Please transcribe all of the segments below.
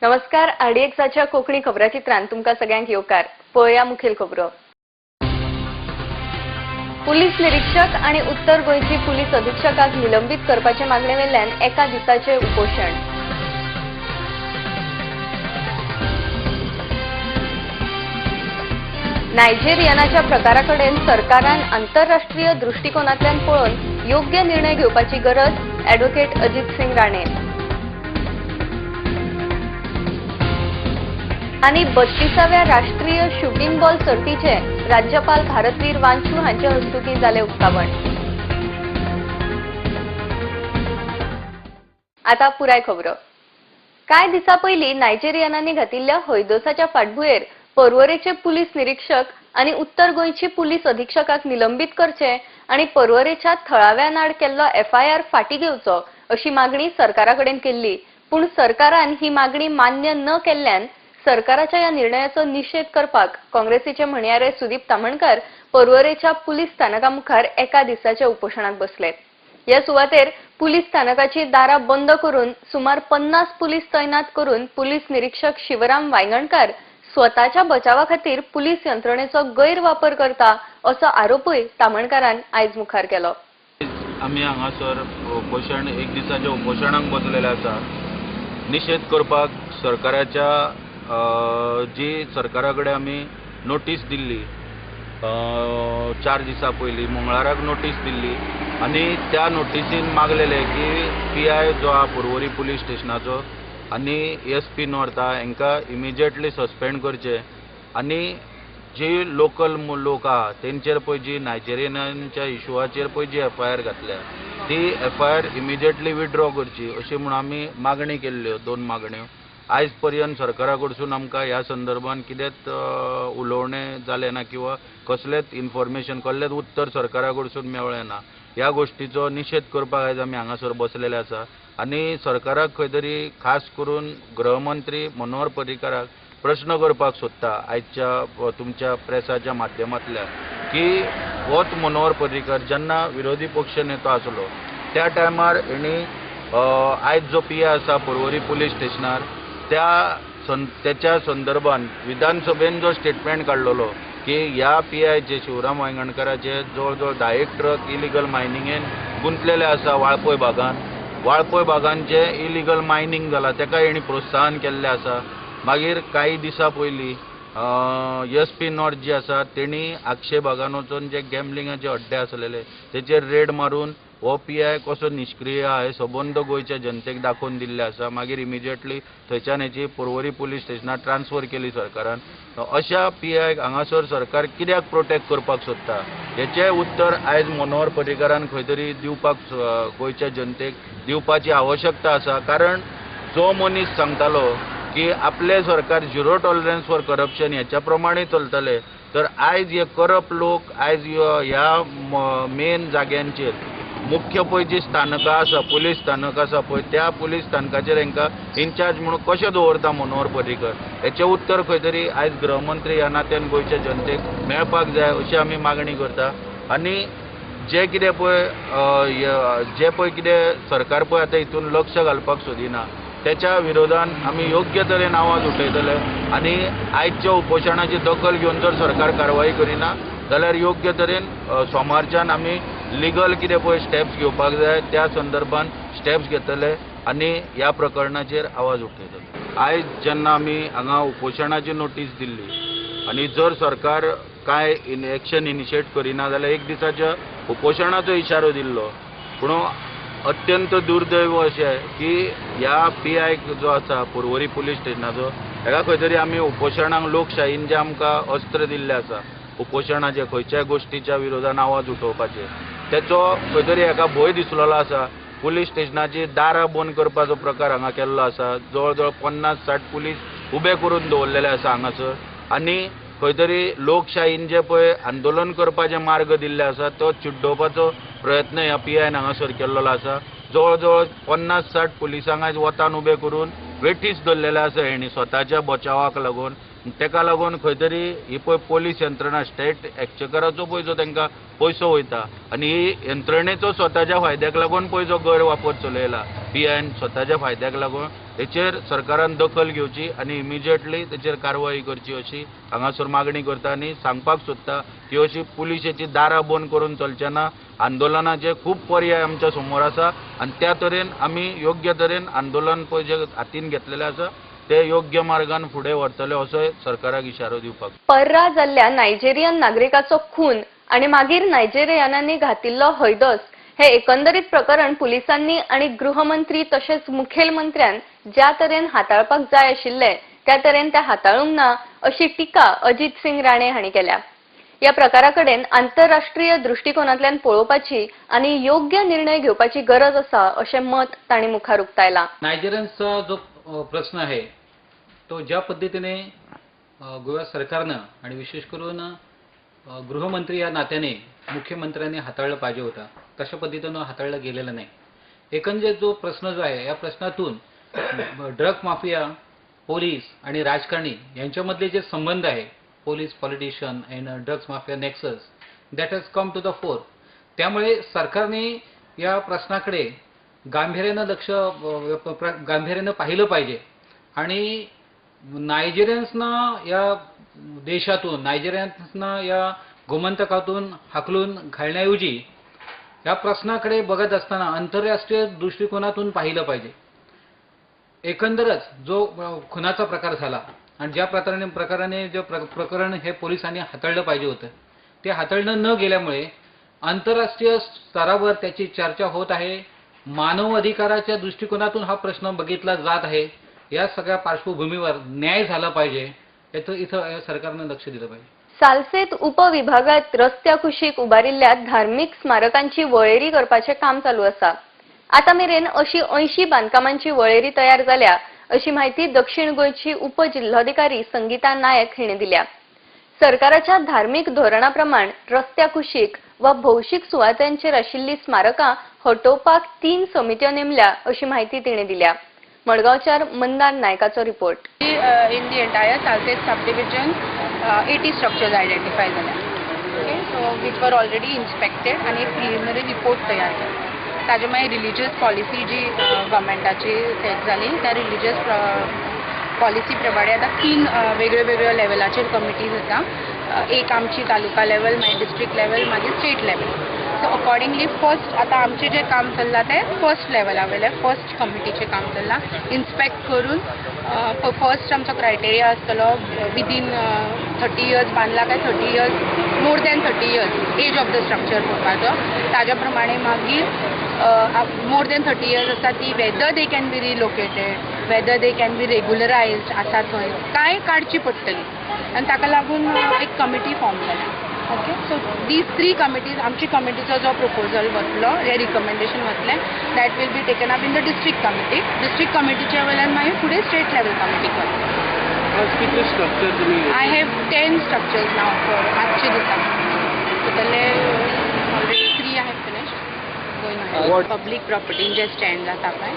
नमस्कार. आरडीएक्सच्या कोकणी खबराचित्रांत तुमकां सगळ्यांक येवकार. पळया मुखेल खबरो. पुलीस निरीक्षक आणि उत्तर गोंयची पुलीस अधीक्षकाक निलंबित करपाचे मागणे वेल्यान एका दिसाचे उपोषण. नायजेरियनाच्या प्रकाराकडेन सरकारान आंतरराष्ट्रीय दृष्टिकोनांतल्यान पळोवन योग्य निर्णय घेवपाची गरज ॲडव्होकेट अजित सिंग राणे. आणि 32व्या राष्ट्रीय शूटिंग बॉल सर्तीचे राज्यपाल भारतवीर वांचू हांचे हस्तुकीं जाले उक्तावण. आता पुराय खबरो. कांय दिसा पयलीं नायजेरियनांनी घातिल्ल्या हैदोसाच्या फाटभुंयेर पर्वरेचे पुलीस निरीक्षक आणि उत्तर गोंयची पुलीस अधीक्षकाक निलंबित करचे आणि पर्वरेच्या थळाव्या नाड केल्लो FIR फाटी घेवचो अशी मागणी सरकाराकडेन केल्ली. पूण सरकारान ही मागणी मान्य न केल्ल्यान सरकाराच्या या निर्णयाचो निषेध करपाक काँग्रेसीचे म्हणयारे सुदीप तामणकार पर्वरेच्या पुलीस स्थानकामुखार एका दिसाच्या उपोषणाक बसले. या सुवातेर पुलीस स्थानकाची दारां बंद करून सुमार 50 पुलीस तैनात करून पुलीस निरीक्षक शिवराम वांयगणकार स्वताच्या बचावा खातीर पुलीस यंत्रणेचो गैरवापर करता असो आरोपूय तामणकारान आयज मुखार केलो. आम्ही हांगासर उपोषण एक दिसाच्या उपोषणाक बसलेले आसा. निषेध करपाक सरकाराच्या जी सरकाराकडे आम्ही नोटीस दिल्ली 4 दिसा पयलीं मंगळाराक नोटीस दिल्ली आणि त्या नोटीसीन मागलेले की PI जो हा पर्वरी पुलीस स्टेशनाचो आणि SP नॉर्थ हांकां इमिजिएटली सस्पेंड करचे आणि जी लोकल लोक आहा तेंचेर पळय जी नायजेरियनांच्या इशूआचेर पळय जी FIR घातल्या ती FIR इमिजिएटली विथड्रॉ करची अशी म्हणून आमी मागणी केल्ल्यो 2 मागण्यो. आयज पर्यंत सरकारा कडसून आमकां ह्या संदर्भात कितेंच उलोवणें जालें ना किंवा कसलेंच इन्फॉर्मेशन कसलेंच उत्तर सरकारा कडसून मेवळें ना. ह्या गोष्टीचो निषेध करपाक आयज आमी हांगासर बसलेले आसा आनी सरकाराक खंय तरी खास करून गृहमंत्री मनोहर पर्रीकाराक प्रश्न करपाक सोदता आयच्या तुमच्या प्रेसाच्या माध्यमांतल्यान की होच मनोहर पर्रीकार जेन्ना विरोधी पक्ष नेतो आसलो त्या टायमार हेणी आयज जो PI आसा पर्वरी पुलीस स्टेशनार त्याच्या संदर्भात विधानसभेन जो स्टेटमेंट काढलेलो की ह्या PIचे शिवराम वांयगणकाराचे जवळ 10 ट्रक इलिगल मायनिंगेन गुंतलेले आसा वाळपय भागांचे इलिगल मायनिंग जाला तेका हेणी प्रोत्साहन केल्लें आसा. मागीर काही दिसा पयलीं SP नॉर्थ जे आसा तेणी आक्षे भागान वचून जे गॅमलिंगाचे अड्डे आसलेले तेचेर रेड मारून हो PI कसो निष्क्रिय आहे हे सबंद गोंयच्या जनतेक दाखोवन दिल्ले आसा. मागीर इमिजिएटली थंयच्यान हेची पर्वरी पुलीस स्टेशनार ट्रान्सफर केली सरकारान. अशा PIक हांगासर सरकार कित्याक प्रोटेक्ट करपाक सोदता हेचें उत्तर आयज मनोहर पर्रीकारान खंय तरी दिवपाक गोंयच्या जनतेक दिवपाची आवश्यकता आसा. कारण जो मनीस सांगतालो की आपले सरकार 0 टॉलरन्स फॉर करप्शन ह्याच्या प्रमाणे चलतले तर आयज हे करप लोक आयज ह्या मेन जाग्यांचेर मुख्य पळय जी स्थानकां आसा पुलीस स्थानक आसा पळय त्या पुलीस स्थानकाचेर हांकां इन्चार्ज म्हणून कशें दवरता मनोहर पर्रीकर हेचें उत्तर खंय तरी आयज गृहमंत्री ह्या नात्यान गोंयच्या जनतेक मेळपाक जाय अशी आमी मागणी करता. आनी जे कितें पळय कितें सरकार पळय आतां हितून लक्ष घालपाक सोदिना त्याच्या विरोधात आम्ही योग्य तरेन आवाज उठयतले आणि आयच्या उपोषणाची दखल घेवन जर सरकार कारवाई करिना जाल्यार योग्य तरेन सोमारच्यान आमी लिगल कितें पळय स्टेप्स घेवपाक जाय त्या संदर्भात स्टेप्स घेतले आणि ह्या प्रकरणाचेर आवाज उठयतले. आयज जेन्ना आमी हांगा उपोषणाची नोटीस दिल्ली आणि जर सरकार काय एक्शन इनिशिएट करिना जाल्यार एक दिसाच्या उपोषणाचो इशारो दिल्लो. पूण अत्यंत दुर्दैव अशें की ह्या PI जो आसा पर्वरी पुलीस स्टेशनाचो हेका खंय तरी आमी उपोशणाक लोकशायेन जे आमकां अस्त्र दिल्लें आसा उपोशणाचे खंयच्याय गोष्टीच्या विरोधान आवाज उठोवपाचे तेचो खंय तरी हेका भंय दिसलेलो आसा. पुलीस स्टेशनाची दारां बंद करपाचो प्रकार हांगा केल्लो आसा. जवळ 50-60 पुलीस उबे करून दवरलेले आसा हांगासर आनी खंय तरी लोकशायेन जे पळय आंदोलन करपाचे मार्ग दिल्ले आसा तो चिड्डोवपाचो प्रयत्न ह्या PIन हांगासर केल्लो आसा. जवळ 50-60 पुलिसांक आयज वतान उबे करून वेठीस धरलेले आसा हेणी स्वताच्या बचावाक लागून. तेका लागून खंय तरी ही पळय पोलीस यंत्रणा स्टेट एक्चेकराचो पळय जो तांकां पयसो वयता आनी ही यंत्रणेचो स्वताच्या फायद्याक लागून पळय जो गैरवापर चलयला PIन स्वताच्या फायद्याक लागून तेचेर सरकारान दखल घेवची आनी इमिजिएटली तेचेर कारवाई करची अशी हांगासर मागणी करता आनी सांगपाक सोदता की अशी पुलिशेची दारां बंद करून चलचे ना. आंदोलनाचे खूब पर्याय आमच्या समोर आसा आनी त्या तरेन आमी योग्य तरेन आंदोलन पळय जे हातीन घेतलेलें आसा ते योग्य मार्गान फुडें व्हरतले असोय सरकाराक इशारो दिवपाक. पर्रा जाल्ल्या नायजेरियन नागरिकाचो खून आणि मागीर नायजेरियनांनी घातिल्लो हैदोस हे एकंदरीत प्रकरण पुलिसांनी आणि गृहमंत्री तसेच मुखेलमंत्र्यान ज्या तरेन हाताळपाक जाय आशिल्ले त्या तरेन ते हाताळूंक ना अशी टिका अजित सिंग राणे हांणी केल्या. या प्रकाराकडेन आंतरराष्ट्रीय दृष्टिकोनांतल्यान पळोवपाची आणि योग्य निर्णय घेवपाची गरज आसा अशें मत तांणी मुखार उक्तायलां. नायजेरियनचा जो प्रश्न आहे तो ज्या पद्धतीने गोवा सरकारनं आणि विशेष करून गृहमंत्री या नात्याने मुख्यमंत्र्यांनी हाताळलं पाहिजे होता तशा पद्धतीनं हाताळलं गेलेलं नाही. एकंदरीत जो प्रश्न जो आहे या प्रश्नातून ड्रग माफिया, पोलीस आणि राजकारणी यांच्यामधले जे संबंध आहे, police, politician and drugs mafia nexus, that has come to the fore. त्यामुळे सरकारने या प्रश्नाकडे गांभीर्यानं पाहिलं पाहिजे आणि नायजेरियन्सना या देशातून, नायजेरियन्सना या गोमंतकातून हाकलून घालण्याऐवजी या प्रश्नाकडे बघत असताना आंतरराष्ट्रीय दृष्टिकोनातून पाहिलं पाहिजे. एकंदरच जो खुनाचा प्रकार झाला आणि ज्या प्रकाराने जे प्रकरण हे पोलिसांनी हाताळलं पाहिजे होतं ते हाताळलं न गेल्यामुळे आंतरराष्ट्रीय स्तरावर त्याची चर्चा होत आहे. मानव अधिकाराच्या दृष्टिकोनातून हा प्रश्न बघितला जात आहे. या सगळ्या पार्श्वभूमीवर न्याय झाला पाहिजे याचं इथं सरकारनं लक्ष दिलं पाहिजे. सालसेत उपविभागात रस्त्या कुशीक उबारिल्ल्या धार्मिक स्मारकांची वळेरी करपाचे काम चालू आसा. आता मेरेन अशी 80 बांदकामांची वळेरी तयार जाल्या अशी माहिती दक्षिण गोंयची उपजिल्हाधिकारी संगीता नायक हिणे दिल्या. सरकाराच्या धार्मिक धोरणाप्रमाण रस्त्या कुशीक वा भौशीक सुवात्यांचेर आशिल्ली स्मारकां हटोवपाक 3 समित्यो नेमल्या अशी माहिती तिणे दिल्या. मडगांवच्यार मंदार नायकाचो report. In the entire Salsett subdivision, 80 structures identified झाल्या. Okay, so which were already inspected आणि preliminary report तयार केला. ताजे मागीर रिलीजियस पॉलिसी जी गव्हर्मेंटाची सेट झाली त्या रिलीजियस पॉलिसी प्रमाणे आता 3 वेगळ्या लेवलाचेर कमिटीज आसा. एक आमची तालुका लेवल, मागीर डिस्ट्रिक्ट लेवल, मागीर state level. So accordingly first आता आमचे जे काम चल्लां ते फर्स्ट लेवला वयलें फर्स्ट कमिटीचें काम चल्लां. इन्स्पेक्ट करून फर्स्ट आमचो क्रायटेरिया आसतलो विदीन 30 इयर्स बांदला काय 30 years, more than 30 years age of the structure पळोवपाचो. ताज्या प्रमाणे मागीर मोर दॅन 30 इयर्स आसा ती whether they can be relocated, whether they can be regularised आसा थंय काय काडची पडटली आनी ताका लागून एक कमिटी फॉर्म जाल्या. ओके, सो दीज 3 कमिटीज आमची कमिटीचो जो प्रपोजल वतलो हे रिकमेंडेशन वतलें that will be taken up in the district committee. District कमिटीच्या वयल्यान मागीर फुडें स्टेट लेवल कमिटी करता. आय हॅव 10 स्ट्रक्चर्स नाव फॉर आजचे दिसाक. तातूंतले already 3 I have finished going. Public प्रॉपर्टीन जे स्टँड जाता पळय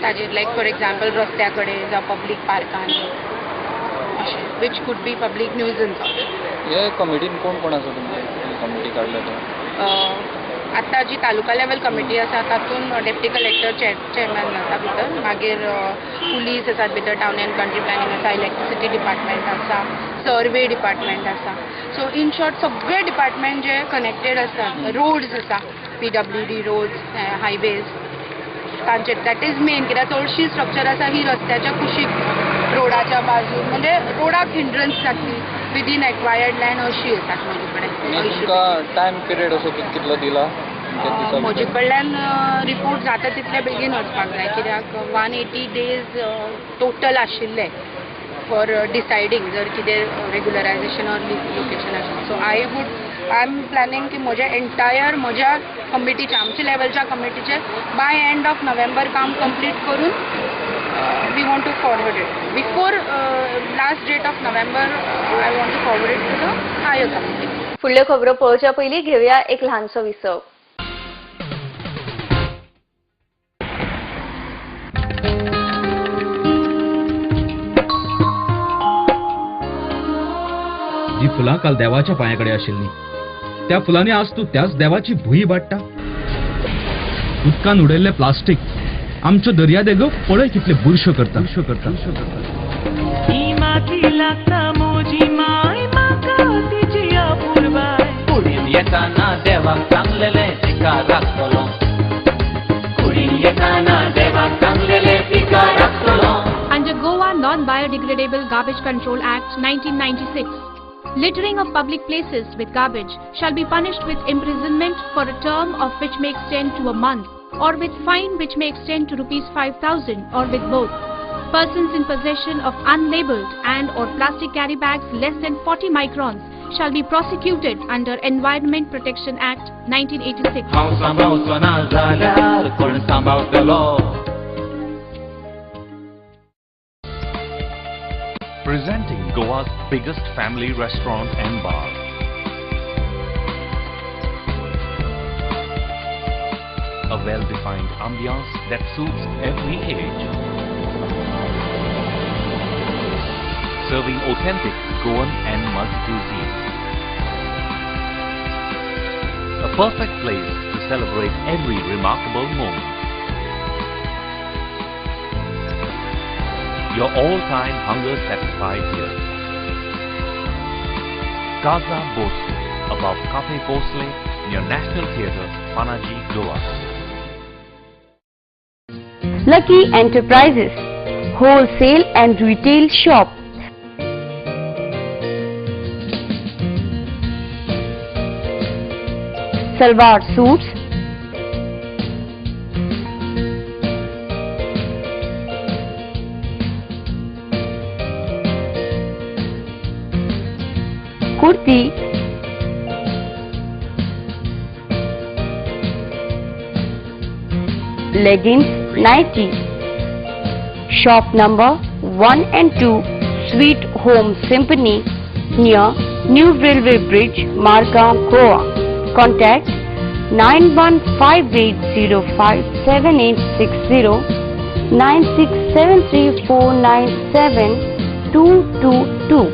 ताजेर लायक फॉर एग्जाम्पल रस्त्या कडेन जावं पब्लीक पार्कान अशें वीच कूड बी पब्लीक न्यूजन्स. हे कमिटीन कोण आसा तुमचे कमिटी काडल्या ते? आतां जी तालुका लेवल कमिटी आसा तातूंत डेप्टी कलेक्टर चेअरमॅन आसा भितर, मागीर पुलीस आसात भितर, टावन एंड कंट्री प्लॅनिंग आसा, इलेक्ट्रिसिटी डिपार्टमेंट आसा, सर्वे डिपार्टमेंट आसा. सो इन शॉर्ट सगळे डिपार्टमेंट जे कनेक्टेड आसात, रोड्स आसा, PWD रोड्स, हायवेज तांचे दॅट इज मेन. कित्याक चडशी स्ट्रक्चर आसा ही रस्त्याच्या कुशीक रोडाच्या बाजून म्हणजे रोडाक हिंड्रन्स जातली विदीन एक्वायर्ड लँड अशी आसात म्हजे कडेन. टायम पिरियड असो कितलो दिला? म्हजे कडल्यान रिपोर्ट जाता तितले बेगीन वचपाक जाय कित्याक 180 डेज टोटल आशिल्ले फॉर डिसायडींग जर कितें रेग्युलरायझेशन ऑर लोकेशन आशिल्लें. सो आय एम प्लॅनिंग की म्हज्या कमिटीच्या आमच्या लेवलच्या कमिटीचे बाय एंड ऑफ नोव्हेंबर काम कंप्लीट करून we want to forward it before last date of November. I want to forward it to the higher committee. फुडल्यो खबरो पळोवच्या पयलीं घेवया एक ल्हानसो विसव. जी फुलां काल देवाच्या पांयाकडे आशिल्लीं त्या फुलांनी आज तूं त्याच देवाची भुई वाडटा. उदकान उडयल्लें प्लास्टीक आमच्यो दर्या देगो पळय कितले बुरश्यो करता ही माती लागता मोजी माय म्हाका तिची अपूर्वाय कुडीन येताना देवाक सांगलेले तिका राखतलो कुडीन येताना देवाक सांगलेले तिका राखतलो. Under Goa Non-Biodegradable Garbage Control Act 1996, littering of public places with garbage shall be punished with imprisonment for a term of which may extend to a month, or with fine which may extend to ₹5,000, or with both. Persons in possession of unlabeled and or plastic carry bags less than 40 microns shall be prosecuted under Environment Protection Act 1986. हांव सांबाळचो ना जाल्यार कोण सांबाळटलो. Presenting Goa's biggest family restaurant and bar. A well-defined ambiance that suits every age. Serving authentic Goan and multi-cuisine. A perfect place to celebrate every remarkable moment. Your all-time hunger satisfied here. Casa Bosco, above Cafe Bosle, near National Theatre, Panaji, Goa. Lucky Enterprises, wholesale and retail shop. Salwar suits, kurti, leggings, nighty. Shop number 1 and 2, Sweet Home Symphony, near New Railway Bridge, Margam, Goa. Contact 9158057860 9673497222.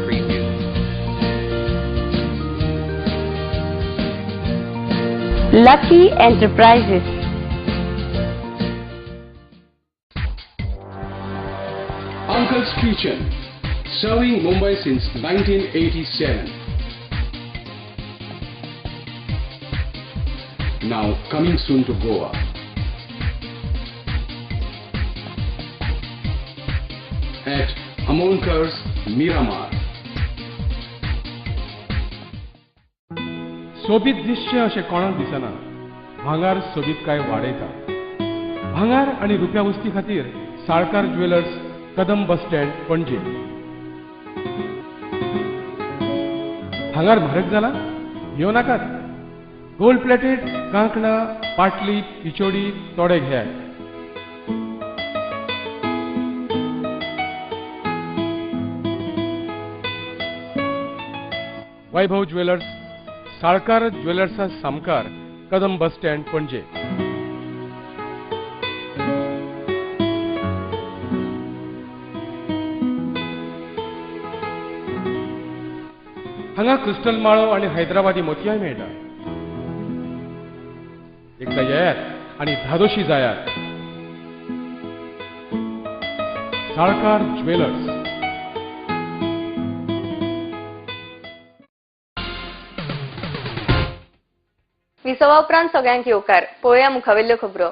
Lucky Enterprises. Uncle's Kitchen, serving Mumbai since 1987. Now coming soon to Goa. At Amonkars, Miramar. सोबीत दिसचें अशें कोणाक दिसना. भांगार सोबीत काय वाडयता. भांगार आनी रुप्या वस्ती खातीर Salkar jewellers, Kadam bus stand, Panaji. भांगार म्हारग जाला? घेव नाकात. गोल्ड प्लेटेड कांकणां, पाटली, पिचोडी तोडे घेयात. वैभव ज्वेलर्स, साळकार ज्वेलर्सा सामकार, कदम बस स्टँड, पणजे. हांगा क्रिस्टल माळो आनी हैदराबादी मोतयाय मेळटा. एकदा येयात आनी धादोशी जायात. साळकार ज्वेलर्स. विसवा उपरांत सगळ्यांक येवकार. पळोवया मुखावेल्यो खबरो.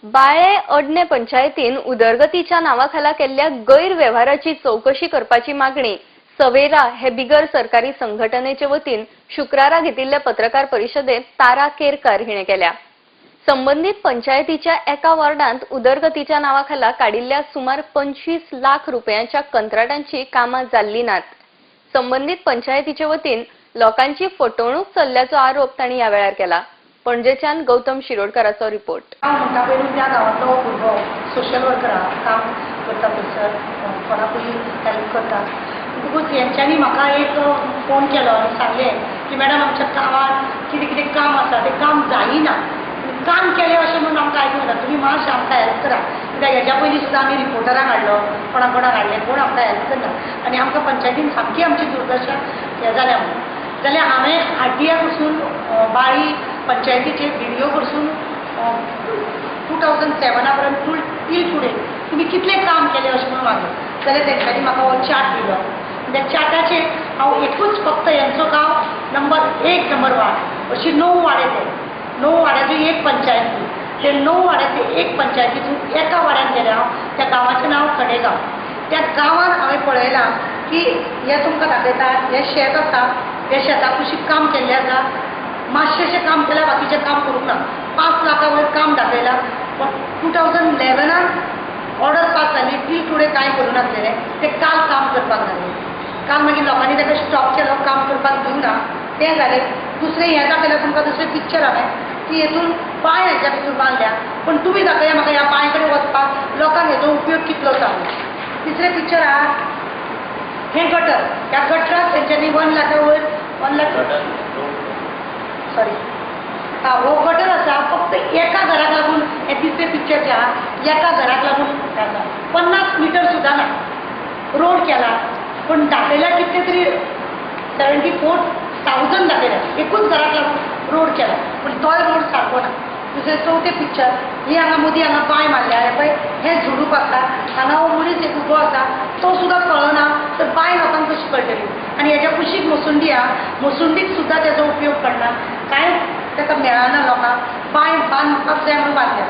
बाळे अडणे पंचायतीन उदरगतीच्या नांवाखाला केल्ल्या गैरव्यवहाराची चौकशी करपाची मागणी सवेरा हे बिगर सरकारी संघटनेचे वतीन शुक्रारा घेतिल्ल्या पत्रकार परिशदेत तारा केरकार हिणे केल्या. संबंधित पंचायतीच्या एका वॉर्डांत उदरगतीच्या नांवाखाला काडिल्ल्या सुमार 25 लाख रुपयांच्या कंत्राटांची कामां जाल्ली नात. संबंधित पंचायतीचे वतीन लोकांची फटवणूक चल्ल्याचो आरोप तांणी ह्या वेळार केला. पणजेच्यान गौतम शिरोडकाराचो रिपोर्ट. त्या गावातलो भुरगो सोशल वर्करा काम करता थंयसर कोणाकूय हेल्प करता. म्हणटकूच हेंच्यांनी म्हाका एक फोन केलो आनी सांगलें की मॅडम आमच्या गांवांत कितें कितें काम आसा तें काम जायना. काम केलें अशें म्हणून आमकां आयकूंक येता. तुमी मातशें आमकां हेल्प करा. कित्याक हेज्या पयलीं सुद्दां आमी रिपोर्टराक हाडलो, कोणाक हाडलें, कोण आमकां हेल्प करना. आनी आमकां पंचायतीन सामकी आमची दुर्दशा हें जाल्या म्हणून. जाल्यार हांवें आरटीआय कडसून बाळी पंचायतीचे BDO कडसून 2007 पर्यंत टील टुडे तुमी कितलें काम केलें अशें म्हणून मागलें जाल्यार तेंच्यांनी म्हाका हो चार्ट दिलो. त्या चार्टाचेर हांव एकूच फक्त हेंचो गांव नंबर 1 नंबर वार्ड अशी 9 वाडे ते 9 वाड्याची एक पंचायत ते 9 वाड्याचे एक पंचायतीतून एका वाड्यान गेले हांव. त्या गांवाचें नांव खडेगांव. त्या गांवान हांवें पळयलां की हे तुमकां दाखयता हें शेत आसा हे शेता कुशीक काम केल्लें आसा मातशेंशें काम केल्यार बाकीचें काम करूंक ना 5 लाखा वयर काम दाखयलां. पण 2011 ऑर्डर पास जाली टील टुडे कांय करूं नासलेलें ते काल काम करपाक लागले. काल मागीर लोकांनी ताका स्टॉप केलो काम करपाक दिवना तें जालें. दुसरें हें दाखयलां तुमकां दुसरें पिक्चर हांवें की हेतून पांय हेच्या भितर बांदल्या पण तुमी दाखया म्हाका ह्या पांय कडेन वचपाक लोकांक हेजो उपयोग कितलो जालो. तिसरें पिक्चर आहा हें गटर ह्या गटराक तेंच्यांनी 1 लाखा वयर 1 लाख सॉरी हो गटर आसा फक्त एका घराक लागून हें तिसरें पिक्चर जें आहा एका घराक लागून आसा 50 मिटर सुद्दां ना रोड केला पण दाखयला कितले तरी 74,000 दाखयला एकूच घराक लागून रोड केला पण तोय रोड सारको ना. दुसरें चवथें पिक्चर ही हांगा मदीं हांगा पांय मारल्या हे पळय हें झुडूप आसा हांगा हो मनीस एक उबो आसा तो सुद्दां कळना तर बाय लोकांक कशी कळटली. आनी हेज्या कुशीक मोसुंडी आहा मोसुंडीक सुद्दां तेजो उपयोग करना कांय ताका मेळना लोकांक बांय बांदपाक जाय म्हणून बांदल्या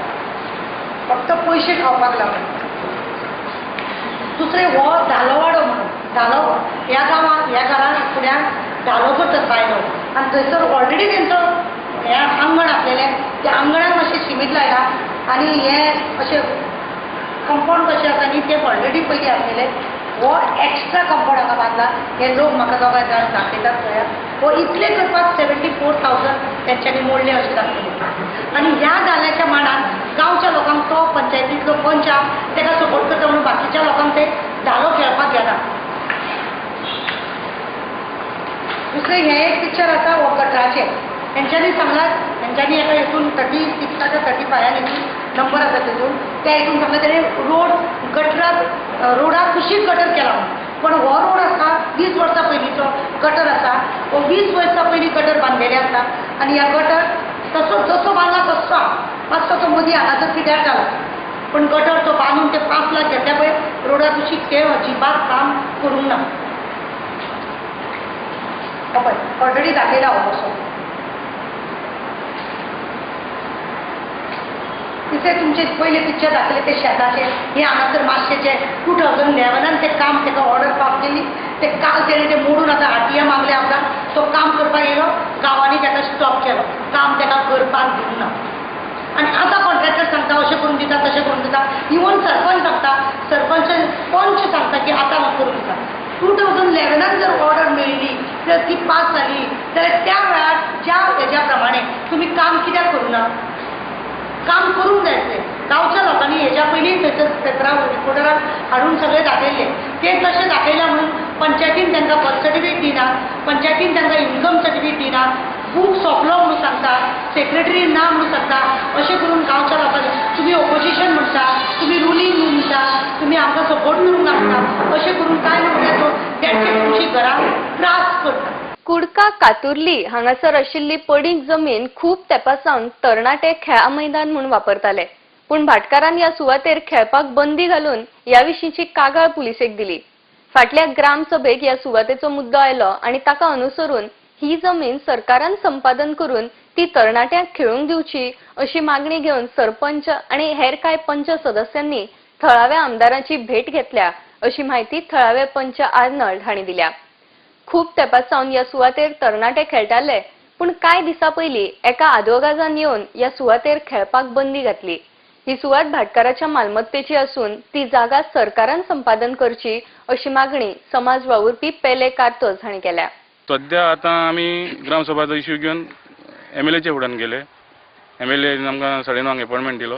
फक्त पयशे खावपाक लागून. दुसरें हो धालो वाडो म्हणून धालो ह्या गांवांत ह्या घरान फुड्यान धालोचो बायलो आनी थंयसर ऑलरेडी तेंचो हें आंगण आसलेलें त्या आंगणान मातशें सिमीट लायला आनी हें अशें कंपाउंड कशें आसा न्ही तें ऑलरेडी पयलीं आसलेलें. हो एक्स्ट्रा कंपाउंड हांगा बांदला हे लोक म्हाका दोगांय जाण दाखयतात पळया हो इतले करपाक 74,000 तेंच्यांनी मोडले अशें दाखयलें. आनी ह्या धाल्याच्या मांडान गांवच्या लोकांक तो पंचायतींतलो पंच आहा ताका सपोर्ट करता म्हणून बाकीच्या लोकांक ते धालो खेळपाक घेना. दुसरें हें एक पिक्चर आसा हो गटराचें तेंच्यांनी सांगलां तेंच्यांनी एका हितून 36 का 35 हितून नंबर आसा तितून त्या हितून सांगलां तेणें रोड गटराक रोडाक कुशीक गटर केला पण हो रोड आसा 20 वर्सां पयलींचो गटर आसा हो 20 वर्सां पयलीं गटर बांदलेले आसा आनी ह्या गटर तसो जसो बांदला तसो मातसो तो मदीं हांगासर पिड्यार जाला पण गटर तो बांदून ते 5 लाख घेतल्या पळय रोडा कुशीक ते अजिबात काम करूंक ना. पळय ऑलरेडी दाखयला हो असो. तिसरें तुमचे पयले पिक्चर दाखयले ते शेताचे हे हांगासर मातशेंचे 2011 ते काम ताका ऑर्डर पास केली ते काल तेणें ते मोडून आतां RTM मागले आमकां तो काम करपाक येयलो गांवांनी ताका स्टॉप केलो काम ताका करपाक दिवना. आनी आतां कॉन्ट्रॅक्टर सांगता अशें करून दिता तशें करून दिता इवन सरपंच सांगता सरपंच पंच सांगता की आतां म्हाका करून दिता. 2011 जर ऑर्डर मेळिल्ली जर ती पास जाली जाल्यार त्या वेळार ज्या हेज्या प्रमाणे तुमी काम कित्याक करूना काम करूंक जाय तें. गांवच्या लोकांनी हेज्या पयलीं थंयसर पेपरार रिपोर्टराक हाडून सगळें दाखयलें तें तशें दाखयलां म्हणून पंचायतीन तांकां बर्थ सर्टिफिकेट दिना पंचायतीन तांकां इन्कम सर्टिफिकेट दिना बूक सोंपलो म्हणून सांगता सेक्रेटरी ना म्हणून सांगता अशें करून गांवच्या लोकांनी तुमी ऑपोजिशन म्हणटा तुमी रुलींग म्हणटा तुमी आमकां सपोर्ट करूंक लागता अशें करून कांय म्हणटा तेंचे तुमची घरां त्रास करता. कुडका कातुर्ली हांगासर आशिल्ली पडीक जमीन खूप तेंपासावन तरणाटे खेळा मैदान म्हणून वापरताले पूण भाटकारान ह्या सुवातेर खेळपाक बंदी घालून ह्या विशींची कागाळ पुलिसेक दिली. फाटल्या ग्रामसभेक ह्या सुवातेचो मुद्दो आयलो आनी ताका अनुसरून ही जमीन सरकारान संपादन करून ती तरणाट्यांक खेळूंक दिवची अशी मागणी घेवन सरपंच आनी हेर कांय पंच सदस्यांनी थळाव्या आमदारांची भेट घेतल्या अशी माहिती थळावे पंच आर्नल्ड हांणी दिल्या. खूप तेंपासावन ह्या सुवातेर तरणाटे खेळटाले पूण कांय दिसा पयलीं एका आदवोगाजान येवन ह्या सुवातेर खेळपाक बंदी घातली. ही सुवात भाटकाराच्या मालमत्तेची असून ती जागा सरकारान संपादन करची अशी मागणी समाज वावुरपी पेले कार्तोज हांणी केल्या. सध्या आतां आमी ग्रामसभाचो इश्यू घेवन MLAचे फुड्यान गेले. MLA आमकां 9:30 अपॉयंटमेंट दिलो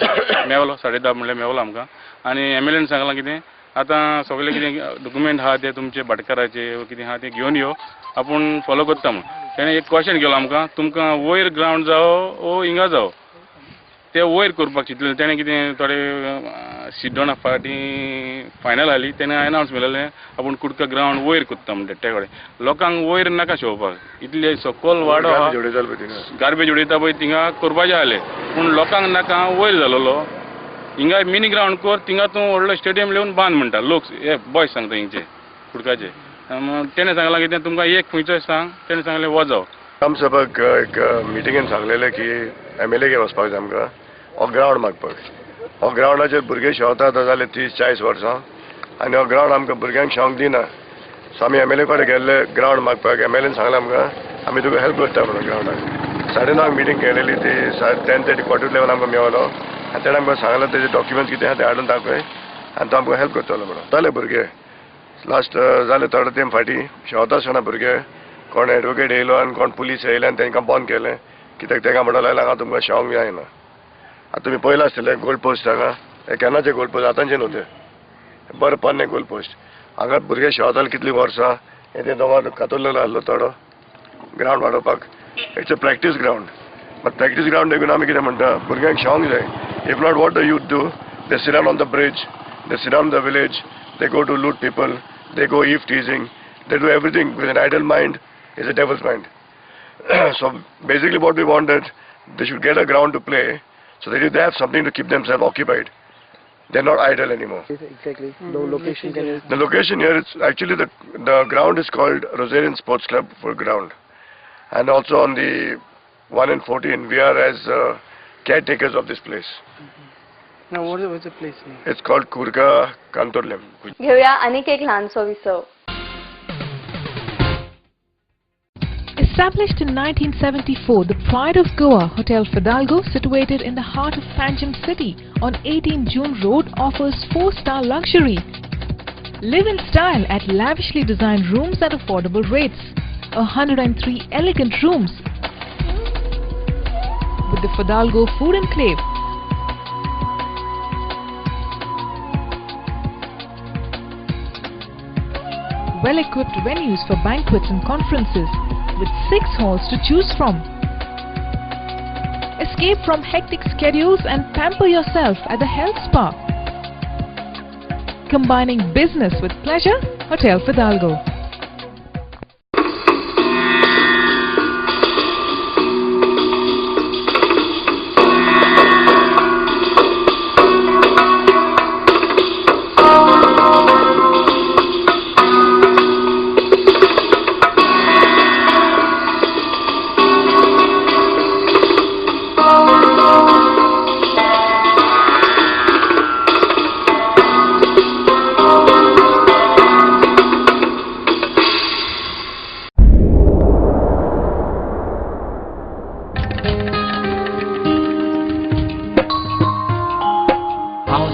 मेवलो 10:30 म्हणल्यार मेवलो आमकां आनी MLAन सांगलां कितें आतां सगळे कितें डॉक्युमेंट आहा ते तुमचे भाटकाराचे कितें आहा ते घेवन यो आपूण फॉलो करता म्हणून. तेणें एक क्वेश्चन केलो आमकां तुमकां वयर ग्रावंड जावो वो हिंगा जावो ते वयर करपाक चिंतलें. तेणें कितें थोडे सिड्डोना फाटी फायनल जाली तेन्ना अनावन्स मेळ्ळें आपूण कुडका ग्रावंड वयर कोत्ता म्हणटा ते कडेन लोकांक वयर नाका शोवपाक इतले सकयल वाडो गार्बेज उडयता पळय थिंगा करपाचें जालें पूण लोकांक नाका वयर जालोलो हिंगा मिनी ग्रावंड कर थिंगा तूं व्हडलो स्टेडियम लेवन बांद म्हणटा लोक हे बॉयज सांगता हिंगचे कुडकाचे तेणें सांगलां कितें तुमकां एक खंयचोय सांग तेणें सांगलें वचो ग्रामसभाक एक मिटिंगेन सांगलेलें की MLA वचपाक जाय आमकां हो ग्रावंड मागपाक हो ग्रावंडाचेर भुरगे शेवतात जाले 30-40 वर्सां आनी हो ग्रावंड आमकां भुरग्यांक शेवंक दिना सो आमी MLA कडेन गेल्ले ग्रावंड मागपाक MLAन सांगलें आमकां आमी तुका हेल्प करता म्हणून ग्रावंडाक 9:30 मिटींग केलेली ती 10:30 क्वार्टर आमकां मेवलो आनी तेणें आमकां सांगलें तेजे डॉक्युमेंट्स कितें आहा ते हाडून दाखय आनी तो आमकां हेल्प करतलो म्हणून जाले भुरगे लास्ट जाले थोडे टायम फाटीं शेवता आसतना भुरगे कोण एडवोकेट येयलो आनी कोण पुलीस येयले आनी तांकां बंद केलें कित्याक तांकां म्हणून लायलें हांगा तुमकां शेवंक जायना आतां तुमी पयलें आसतलें गोल्ड पोस्ट हांगा हे केन्नाचे गोल्ड पोस्ट आतांचे न्हू ते बरें पोन्ने गोल्ड पोस्ट हांगा भुरगे शेवताले कितलीं वर्सां हे ते दोंगर कातरलेलो आहलो थोडो ग्रावंड वाडोवपाक it's a practice ground but practice ground देखून आमी कितें म्हणटा भुरग्यांक शेवंक जाय if not what the youth do they sit down on the bridge they sit down the village they go to loot people they go eve teasing they do everything with an idle mind is a devil's mind. So basically what we want that they should get a ground to play so that they have something to keep themselves occupied. They're not idle anymore. Exactly. No location can you... The location here, it's actually the ground is called Rosarian Sports Club for ground. And also on the 1 and 14, we are as caretakers of this place. Now what's the place name? It's called Kurga Kantorlem. घेऊया आणखी एक लहानसो विसव. Established in 1974, the Pride of Goa, Hotel Fidalgo, situated in the heart of Panjim city on 18 June Road, offers 4-star luxury. Live in style at lavishly designed rooms at affordable rates. 103 elegant rooms with the Fidalgo Food Enclave. Well-equipped venues for banquets and conferences, with 6 halls to choose from. Escape from hectic schedules and pamper yourself at the health spa. Combining business with pleasure, Hotel Fidalgo.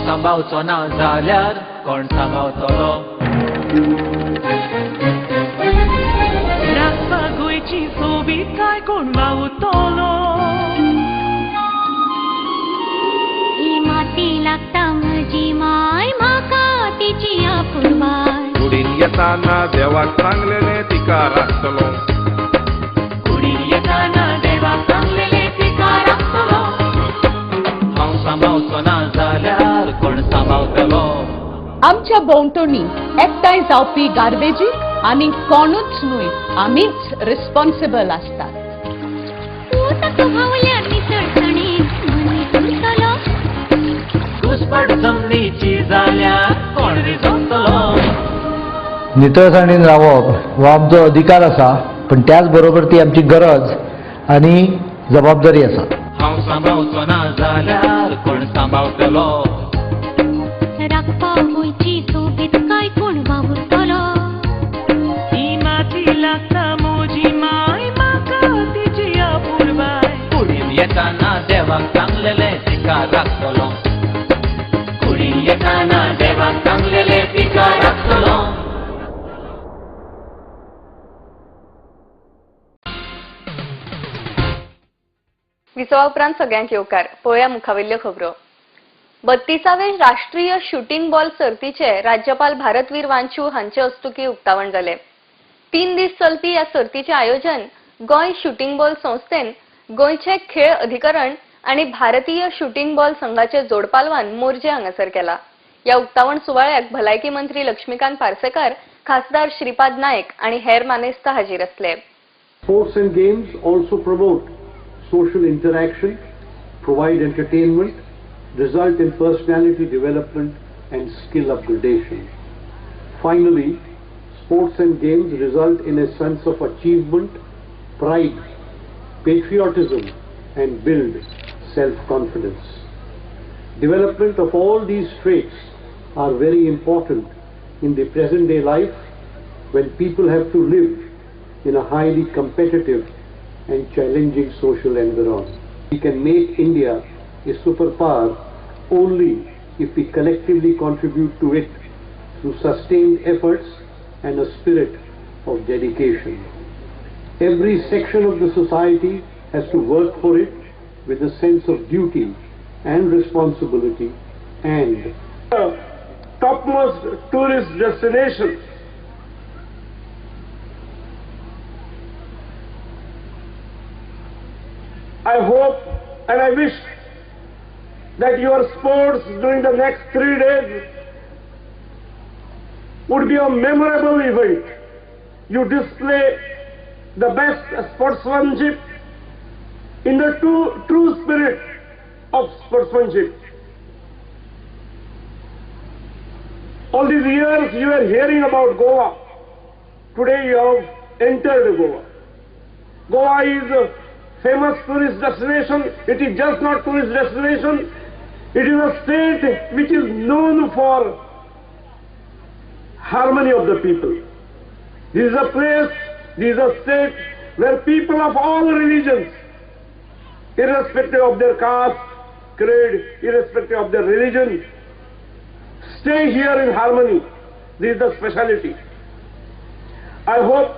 सांबाळचो ना जाल्यार कोण सांबाळतलो राखपा गोंयची सोबीतकाय कोण वावुरतलो ही माती लागता म्हजी माय म्हाका तिची आपुरबाय कुडीन येताना देवाक सांगलेले तिका राखतलो कुडीन येताना देवाक सांगलेले तिका राखतलो हांव सांबाळचो ना जाल्यार कोण सांबाळतलो आमच्या भोंवतणी एकठांय जावपी गार्बेजीक आनी कोणूच न्हय आमीच रिस्पॉन्सिबल आसतात घुसपट जमनीची जाल्यार कोण विजवतलो नितळसाणीन रावप हो आमचो अधिकार आसा पण त्याच बरोबर ती आमची गरज आनी जबाबदारी आसा हांव सांबाळचो ना जाल्यार कोण सांबाळतलो राखपा गोंयची सोबीतकाय कोण वावुरतलो ही माती लागता म्हजी माय म्हाका तिची आपुरबाय कुडीन येताना देवाक सांगलेले तिका राखतलो कुडीन येताना देवाक सांगलेले तिका राखतलो विसवा उपरांत सगळ्यांक येवकार. पळोवया मुखावेल्यो खबरो. 32वे राष्ट्रीय शूटिंग बॉल सर्तीचे राज्यपाल भारतवीर वांचू हांचे हस्तुकी उक्तावण जाले. 3 दीस चलपी ह्या सर्तीचे आयोजन गोंय शूटिंग बॉल संस्थेन गोंयचे खेळ अधिकरण आणि भारतीय शूटिंग बॉल संघाचे जोडपालवान मोर्जे हांगासर केला. या उक्तावण सुवाळ्याक भलायकी मंत्री लक्ष्मीकांत पार्सेकर, खासदार श्रीपाद नायक आणि हेर मानेस्त हाजीर असले. Sports and games also promote social interaction, provide entertainment, result in personality development and skill upgradation. Finally, sports and games result in a sense of achievement, pride, patriotism and build self-confidence. Development of all these traits are very important in the present day life when people have to live in a highly competitive and challenging social environment. We can make India a superpower only if we collectively contribute to it through sustained efforts and a spirit of dedication. Every section of the society has to work for it with a sense of duty and responsibility and topmost tourist destination. I hope and I wish that your sports during the next 3 days would be a memorable event. You display the best sportsmanship in the true spirit of sportsmanship. All these years you are hearing about Goa. Today you have entered Goa. Goa is a famous tourist destination. It is just not tourist destination. It is a state which is known for harmony of the people. This is a place, this is a state where people of all religions, irrespective of their caste, creed, irrespective of their religion, stay here in harmony. This is the speciality. I hope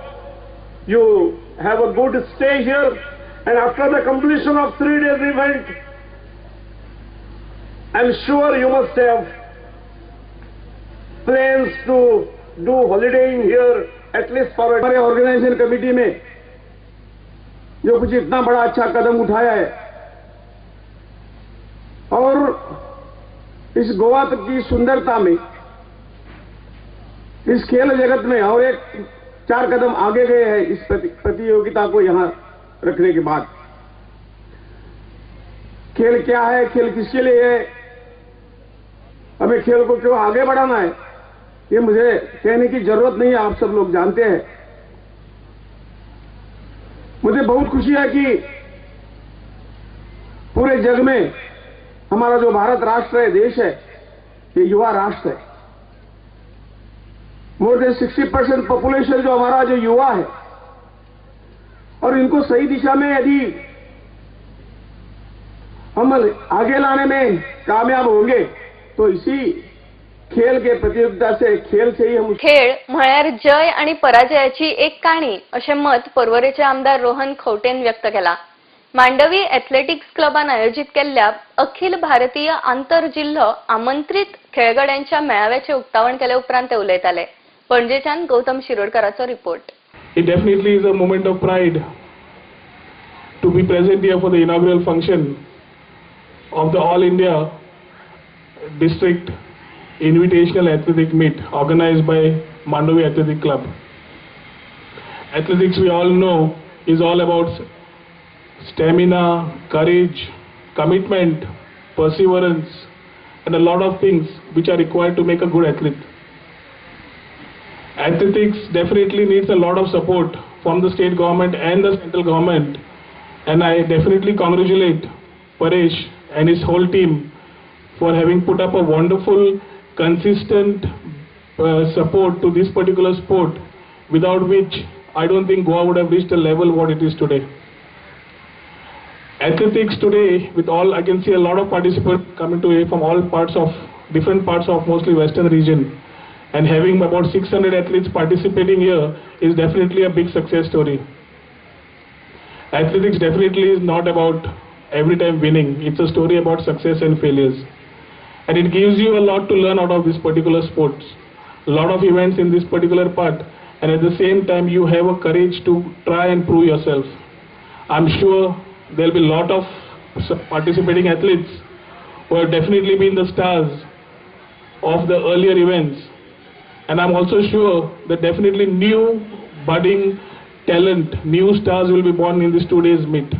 you have a good stay here, and after the completion of 3 days event, I'm sure you must have plans to do holidaying here at least for हमारे organisation committee में जो कुछ इतना बड़ा अच्छा कदम उठाया है और इस गोवा तक की सुंदरता में, इस खेल जगत में और एक 4 कदम आगे गए हैं इस प्रतियोगिता को यहां रखने के बाद। खेल क्या है, खेल किसके लिए है, हमें खेल को क्यों आगे बढ़ाना है, ये मुझे कहने की जरूरत नहीं है, आप सब लोग जानते हैं। मुझे बहुत खुशी है कि पूरे जग में हमारा जो भारत राष्ट्र है, देश है, ये युवा राष्ट्र है। मोर देन 60% पॉपुलेशन जो हमारा जो युवा है, और इनको सही दिशा में यदि हम आगे लाने में कामयाब होंगे तो इसी खेल के प्रतियोगिता से, खेल से ही हम खेळ म्हळ्यार जय आणि पराजयाची एक काणी असे मत पर्वरेचे आमदार रोहन खवटेन व्यक्त केला. मांडवी एथलेटिक्स क्लबान आयोजित केलेल्या अखिल भारतीय आंतरजिल्हो आमंत्रित खेळगड्यांच्या मेळाव्याचे उक्तावण केले उपरांत ते उलयताले. पणजेच्यान गौतम शिरोडकराचो report. It definitely is a moment of pride to be present here for the inaugural function of the All India District Invitational Athletic Meet organized by Mandovi Athletic Club. Athletics, we all know, is all about stamina, courage, commitment, perseverance, and a lot of things which are required to make a good athlete. Athletics definitely needs a lot of support from the state government and the central government, and I definitely congratulate Paresh and his whole team for having put up a wonderful, consistent support to this particular sport, without which I don't think Goa would have reached the level what it is today. Athletics today, with all, I can see a lot of participants coming to here from all parts of, different parts of mostly western region, and having about 600 athletes participating here is definitely a big success story. Athletics definitely is not about every time winning. It's a story about success and failures. And it gives you a lot to learn out of this particular sport. A lot of events in this particular part, and at the same time you have a courage to try and prove yourself. I'm sure there'll be a lot of participating athletes who have definitely been the stars of the earlier events. And I'm also sure that definitely new budding talent, new stars will be born in this 2 days meet.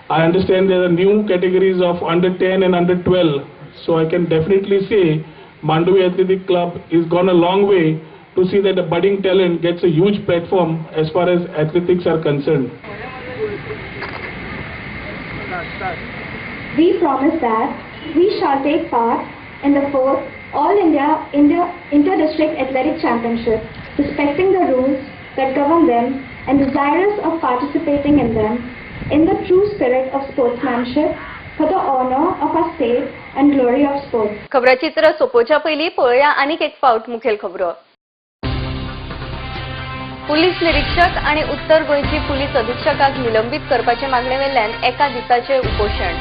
I understand there are new categories of under 10 and under 12. So I can definitely say Mandovi Athletic Club is gone a long way to see that the budding talent gets a huge platform as far as athletics are concerned. We promise that we shall take part in the 4th All India Inter-District Athletic Championship, respecting the rules that govern them and desirous of participating in them in the true spirit of sportsmanship for the honor of our state and glory of sports. खबराचित्र सोपोवच्या पयलीं पळोवया आनीक एक फावट मुखेल खबरो. Police निरीक्षक आणि उत्तर गोंयची पुलीस अधीक्षकाक निलंबित करपाचे मागणे वेल्यान एका दिसाचे उपोषण.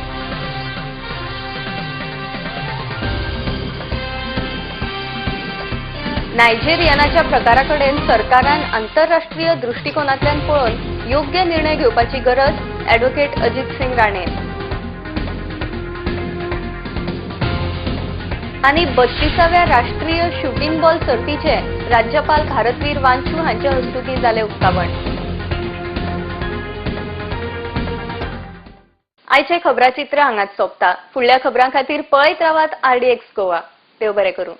नायजेरियनाच्या प्रकाराकडेन सरकारान आंतरराष्ट्रीय दृष्टिकोनांतल्यान पळोवन योग्य निर्णय घेवपाची गरज, ॲडव्होकेट अजित सिंग राणे. आणि 32व्या राष्ट्रीय शूटिंग बॉल सर्तीचे राज्यपाल भारतवीर वांचू हांच्या हस्तुकीं जाले उक्तावण. आयचे खबराचित्र हांगाच सोंपता. फुडल्या खबरां खातीर पळयत रावात RDX गोवा. देव बरें करूं.